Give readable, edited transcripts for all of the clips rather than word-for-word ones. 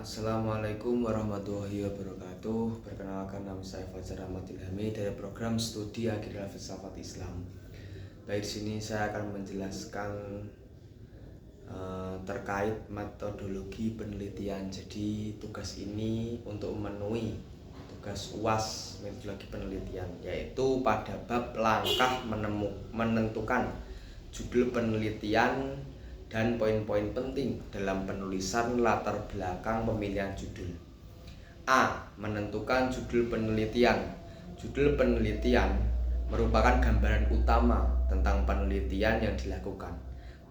Assalamualaikum warahmatullahi wabarakatuh. Perkenalkan, nama saya Fajar Ahmad Ilhami dari program studi Akidah Filsafat Islam. Baik, di sini saya akan menjelaskan terkait metodologi penelitian. Jadi tugas ini untuk memenuhi tugas UAS metodologi penelitian, yaitu pada bab langkah menentukan judul penelitian dan poin-poin penting dalam penulisan latar belakang pemilihan judul. A. Menentukan judul penelitian. Judul penelitian merupakan gambaran utama tentang penelitian yang dilakukan.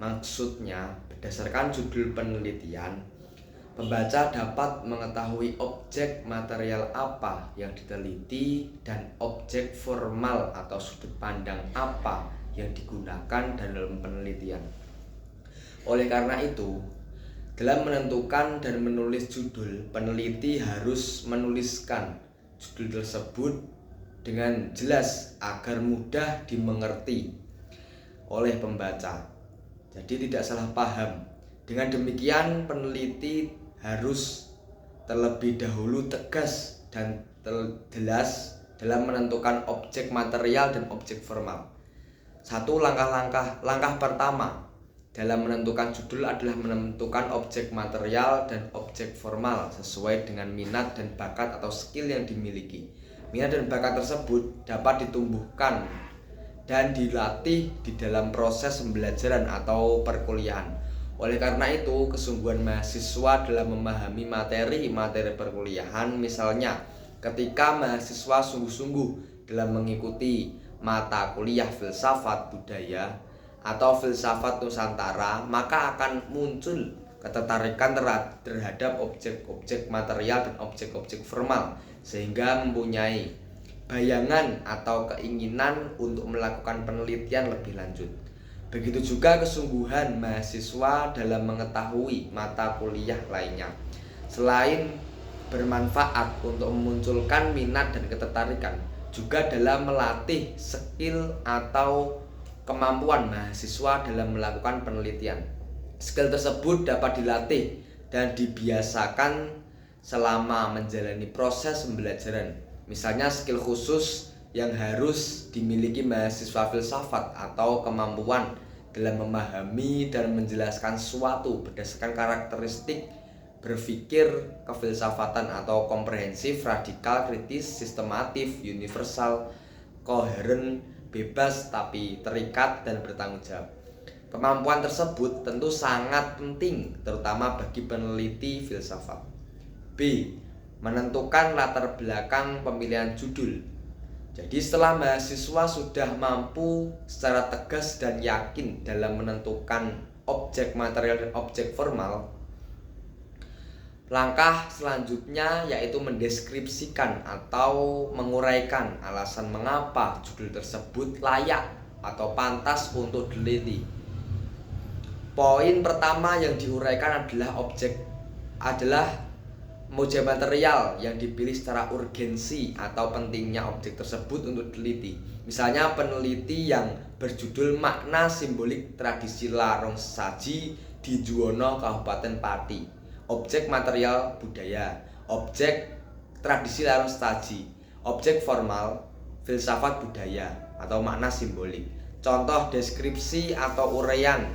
Maksudnya, berdasarkan judul penelitian, pembaca dapat mengetahui objek material apa yang diteliti dan objek formal atau sudut pandang apa yang digunakan dalam penelitian. Oleh karena itu, dalam menentukan dan menulis judul, peneliti harus menuliskan judul tersebut dengan jelas agar mudah dimengerti oleh pembaca. Jadi tidak salah paham. Dengan demikian, peneliti harus terlebih dahulu tegas dan jelas dalam menentukan objek material dan objek formal. Langkah pertama dalam menentukan judul adalah menentukan objek material dan objek formal sesuai dengan minat dan bakat atau skill yang dimiliki. Minat dan bakat tersebut dapat ditumbuhkan dan dilatih di dalam proses pembelajaran atau perkuliahan. Oleh karena itu, kesungguhan mahasiswa dalam memahami materi perkuliahan, misalnya ketika mahasiswa sungguh-sungguh dalam mengikuti mata kuliah filsafat budaya atau filsafat Nusantara, maka akan muncul ketertarikan terhadap objek-objek material dan objek-objek formal, sehingga mempunyai bayangan atau keinginan untuk melakukan penelitian lebih lanjut. Begitu juga kesungguhan mahasiswa dalam mengetahui mata kuliah lainnya. Selain bermanfaat untuk memunculkan minat dan ketertarikan, juga dalam melatih skill atau kemampuan mahasiswa dalam melakukan penelitian. Skill tersebut dapat dilatih dan dibiasakan selama menjalani proses pembelajaran. Misalnya skill khusus yang harus dimiliki mahasiswa filsafat atau kemampuan dalam memahami dan menjelaskan sesuatu berdasarkan karakteristik berpikir kefilsafatan atau komprehensif, radikal, kritis, sistematif, universal, koheren, bebas tapi terikat dan bertanggung jawab. Kemampuan tersebut tentu sangat penting terutama bagi peneliti filsafat. B. Menentukan latar belakang pemilihan judul. Jadi setelah mahasiswa sudah mampu secara tegas dan yakin dalam menentukan objek material dan objek formal, langkah selanjutnya yaitu mendeskripsikan atau menguraikan alasan mengapa judul tersebut layak atau pantas untuk diteliti. Poin pertama yang diuraikan adalah objek material yang dipilih secara urgensi atau pentingnya objek tersebut untuk diteliti. Misalnya peneliti yang berjudul Makna Simbolik Tradisi Larung Saji di Juwono Kabupaten Pati. Objek material budaya, objek tradisi larung saji, objek formal filsafat budaya atau makna simbolik. Contoh deskripsi atau uraian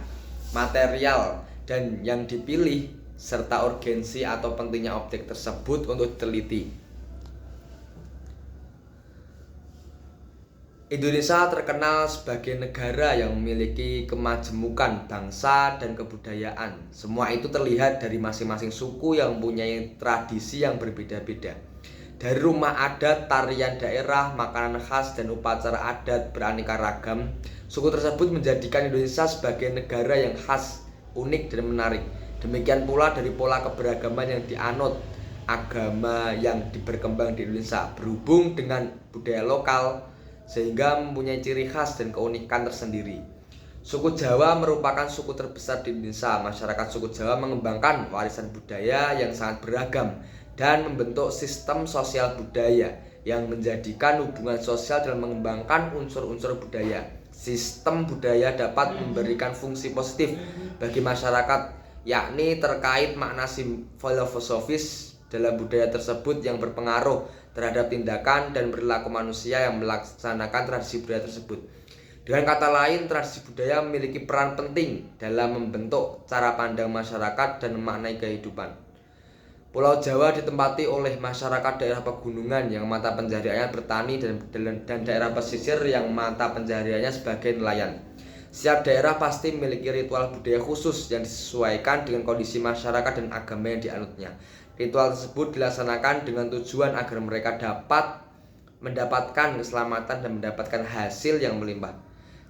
material dan yang dipilih serta urgensi atau pentingnya objek tersebut untuk diteliti. Indonesia terkenal sebagai negara yang memiliki kemajemukan bangsa dan kebudayaan. Semua itu terlihat dari masing-masing suku yang mempunyai tradisi yang berbeda-beda. Dari rumah adat, tarian daerah, makanan khas, dan upacara adat beraneka ragam, suku tersebut menjadikan Indonesia sebagai negara yang khas, unik, dan menarik. Demikian pula dari pola keberagaman yang dianut agama yang berkembang di Indonesia berhubung dengan budaya lokal, sehingga mempunyai ciri khas dan keunikan tersendiri. Suku Jawa merupakan suku terbesar di Indonesia. Masyarakat suku Jawa mengembangkan warisan budaya yang sangat beragam dan membentuk sistem sosial budaya yang menjadikan hubungan sosial dalam mengembangkan unsur-unsur budaya. Sistem budaya dapat memberikan fungsi positif bagi masyarakat yakni terkait makna filosofis dalam budaya tersebut yang berpengaruh terhadap tindakan dan perilaku manusia yang melaksanakan tradisi budaya tersebut. Dengan kata lain, tradisi budaya memiliki peran penting dalam membentuk cara pandang masyarakat dan memaknai kehidupan. Pulau Jawa ditempati oleh masyarakat daerah pegunungan yang mata pencahariannya bertani dan daerah pesisir yang mata pencahariannya sebagai nelayan. Setiap daerah pasti memiliki ritual budaya khusus yang disesuaikan dengan kondisi masyarakat dan agama yang dianutnya. Ritual tersebut dilaksanakan dengan tujuan agar mereka dapat mendapatkan keselamatan dan mendapatkan hasil yang melimpah.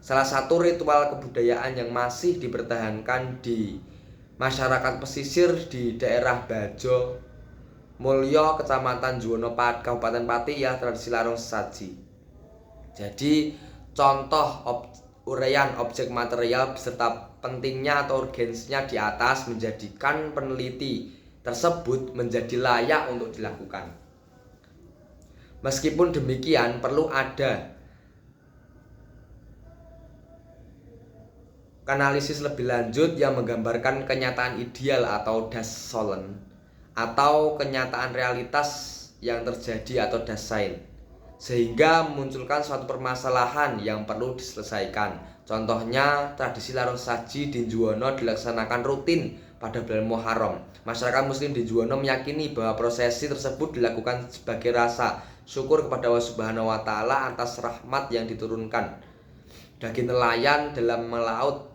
Salah satu ritual kebudayaan yang masih dipertahankan di masyarakat pesisir di daerah Bajo Mulyo, Kecamatan Juwono, Kabupaten Pati ya tradisi larung sesaji. Jadi contoh uraian objek material beserta pentingnya atau urgensinya di atas menjadikan peneliti tersebut menjadi layak untuk dilakukan. Meskipun demikian, perlu ada analisis lebih lanjut yang menggambarkan kenyataan ideal atau das Sollen atau kenyataan realitas yang terjadi atau das Sein, sehingga memunculkan suatu permasalahan yang perlu diselesaikan. Contohnya, tradisi larung saji di Juwono dilaksanakan rutin pada bulan Muharram. Masyarakat muslim di Juwono meyakini bahwa prosesi tersebut dilakukan sebagai rasa syukur kepada Allah Subhanahu wa taala atas rahmat yang diturunkan bagi nelayan dalam melaut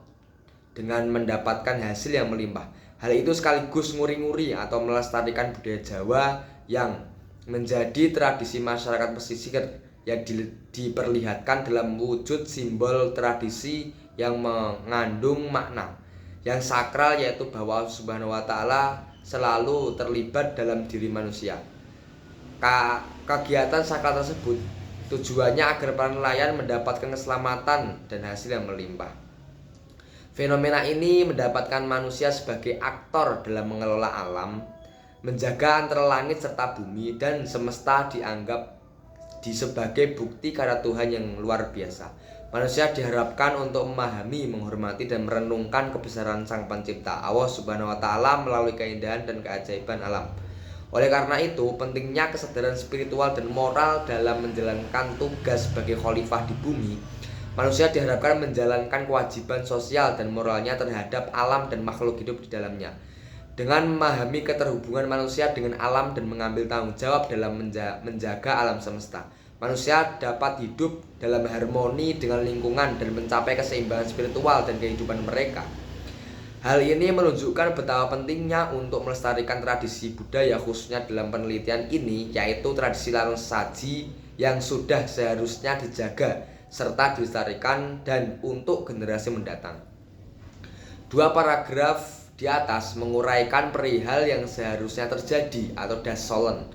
dengan mendapatkan hasil yang melimpah. Hal itu sekaligus nguri-nguri atau melestarikan budaya Jawa yang menjadi tradisi masyarakat pesisir yang diperlihatkan dalam wujud simbol tradisi yang mengandung makna yang sakral, yaitu bahwa Allah Subhanahu wa taala selalu terlibat dalam diri manusia. Kegiatan sakral tersebut tujuannya agar para nelayan mendapatkan keselamatan dan hasil yang melimpah. Fenomena ini mendapatkan manusia sebagai aktor dalam mengelola alam, menjaga antara langit serta bumi dan semesta dianggap sebagai bukti karya Tuhan yang luar biasa. Manusia diharapkan untuk memahami, menghormati dan merenungkan kebesaran Sang Pencipta Allah Subhanahu wa taala melalui keindahan dan keajaiban alam. Oleh karena itu, pentingnya kesadaran spiritual dan moral dalam menjalankan tugas sebagai khalifah di bumi. Manusia diharapkan menjalankan kewajiban sosial dan moralnya terhadap alam dan makhluk hidup di dalamnya. Dengan memahami keterhubungan manusia dengan alam dan mengambil tanggung jawab dalam menjaga alam semesta, manusia dapat hidup dalam harmoni dengan lingkungan dan mencapai keseimbangan spiritual dan kehidupan mereka. Hal ini menunjukkan betapa pentingnya untuk melestarikan tradisi budaya, khususnya dalam penelitian ini, yaitu tradisi larung saji yang sudah seharusnya dijaga serta dilestarikan dan untuk generasi mendatang. Dua paragraf di atas menguraikan perihal yang seharusnya terjadi atau das Sollen.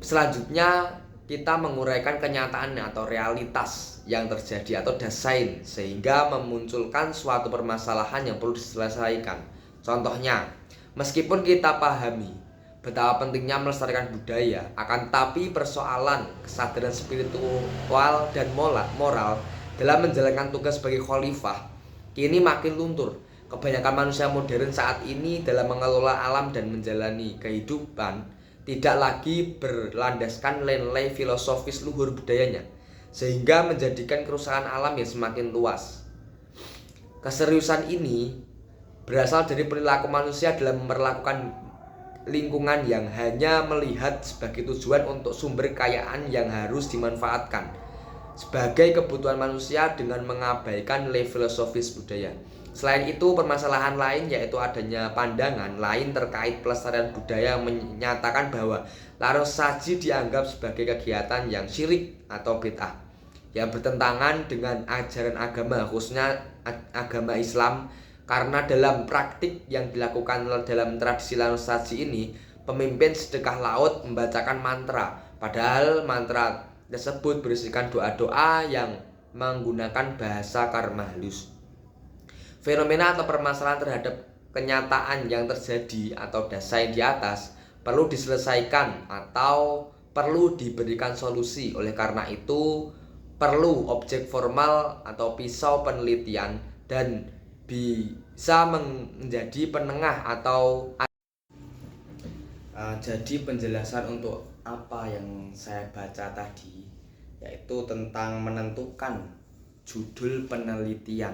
Selanjutnya kita menguraikan kenyataan atau realitas yang terjadi atau das Sein, sehingga memunculkan suatu permasalahan yang perlu diselesaikan. Contohnya, meskipun kita pahami betapa pentingnya melestarikan budaya, akan tapi persoalan kesadaran spiritual dan moral dalam menjalankan tugas sebagai khalifah kini makin luntur. Kebanyakan manusia modern saat ini dalam mengelola alam dan menjalani kehidupan tidak lagi berlandaskan nilai filosofis luhur budayanya, sehingga menjadikan kerusakan alam yang semakin luas. Keseriusan ini berasal dari perilaku manusia dalam memperlakukan lingkungan yang hanya melihat sebagai tujuan untuk sumber kekayaan yang harus dimanfaatkan sebagai kebutuhan manusia dengan mengabaikan nilai filosofis budaya. Selain itu, permasalahan lain yaitu adanya pandangan lain terkait pelestarian budaya yang menyatakan bahwa larung saji dianggap sebagai kegiatan yang syirik atau bid'ah yang bertentangan dengan ajaran agama, khususnya agama Islam. Karena dalam praktik yang dilakukan dalam tradisi larung saji ini, pemimpin sedekah laut membacakan mantra, padahal mantra tersebut berisikan doa-doa yang menggunakan bahasa karma halus. Fenomena atau permasalahan terhadap kenyataan yang terjadi atau das Sein di atas perlu diselesaikan atau perlu diberikan solusi. Oleh karena itu, perlu objek formal atau pisau penelitian dan bisa menjadi penengah atau jadi penjelasan untuk apa yang saya baca tadi, yaitu tentang menentukan judul penelitian.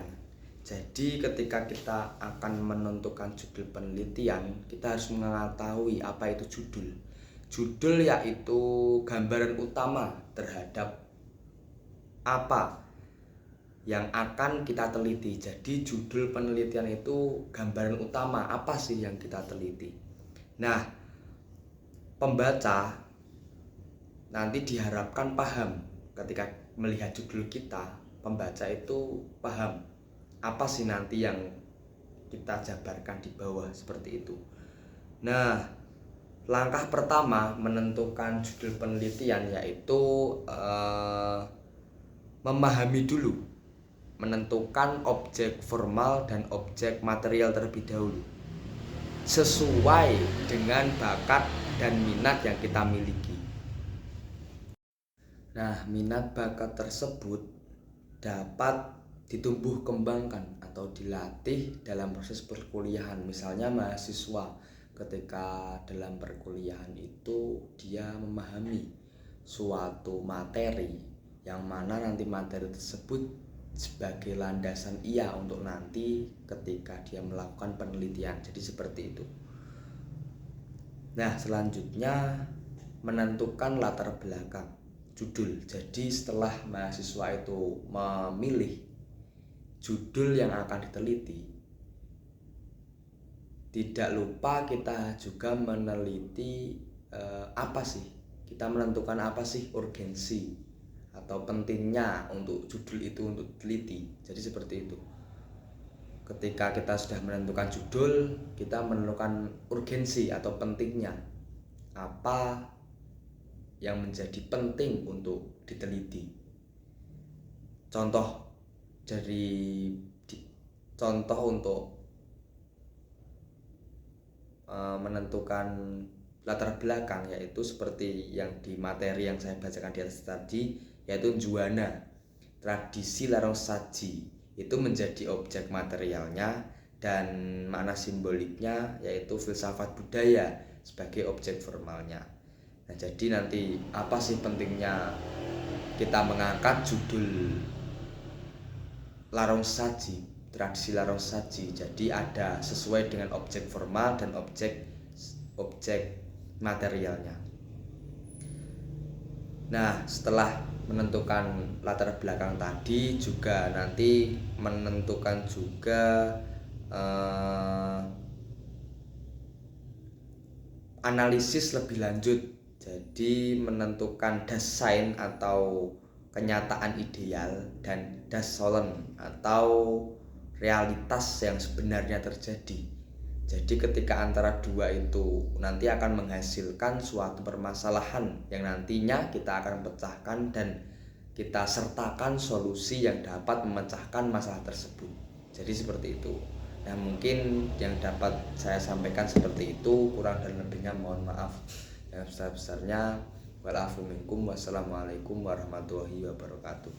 Jadi ketika kita akan menentukan judul penelitian, kita harus mengetahui apa itu judul. Judul yaitu gambaran utama terhadap apa yang akan kita teliti. Jadi judul penelitian itu gambaran utama apa sih yang kita teliti. Nah, pembaca nanti diharapkan paham ketika melihat judul kita. Pembaca itu paham apa sih nanti yang kita jabarkan di bawah, seperti itu. Nah, langkah pertama menentukan judul penelitian yaitu memahami dulu, menentukan objek formal dan objek material terlebih dahulu sesuai dengan bakat dan minat yang kita miliki. Nah, minat bakat tersebut dapat ditumbuh kembangkan atau dilatih dalam proses perkuliahan. Misalnya mahasiswa ketika dalam perkuliahan itu dia memahami suatu materi yang mana nanti materi tersebut sebagai landasan ia untuk nanti ketika dia melakukan penelitian. Jadi seperti itu. Nah, selanjutnya menentukan latar belakang judul. Jadi setelah mahasiswa itu memilih judul yang akan diteliti, tidak lupa kita juga meneliti apa sih, kita menentukan apa sih urgensi atau pentingnya untuk judul itu untuk diteliti. Jadi seperti itu. Ketika kita sudah menentukan judul, kita menentukan urgensi atau pentingnya, apa yang menjadi penting untuk diteliti. Contoh untuk menentukan latar belakang yaitu seperti yang di materi yang saya bacakan di atas tadi, yaitu juwana, tradisi larung saji, itu menjadi objek materialnya, dan makna simboliknya yaitu filsafat budaya sebagai objek formalnya. Nah, jadi nanti apa sih pentingnya kita mengangkat judul larung saji, tradisi larung saji. Jadi ada sesuai dengan objek formal dan objek materialnya. Nah, setelah menentukan latar belakang tadi, juga nanti menentukan juga analisis lebih lanjut. Jadi menentukan desain atau kenyataan ideal dan dasolen atau realitas yang sebenarnya terjadi. Jadi ketika antara dua itu nanti akan menghasilkan suatu permasalahan yang nantinya kita akan pecahkan dan kita sertakan solusi yang dapat memecahkan masalah tersebut. Jadi seperti itu. Nah, mungkin yang dapat saya sampaikan seperti itu, kurang dan lebihnya mohon maaf. Yang besar-besarnya walafu minkum, wassalamualaikum warahmatullahi wabarakatuh.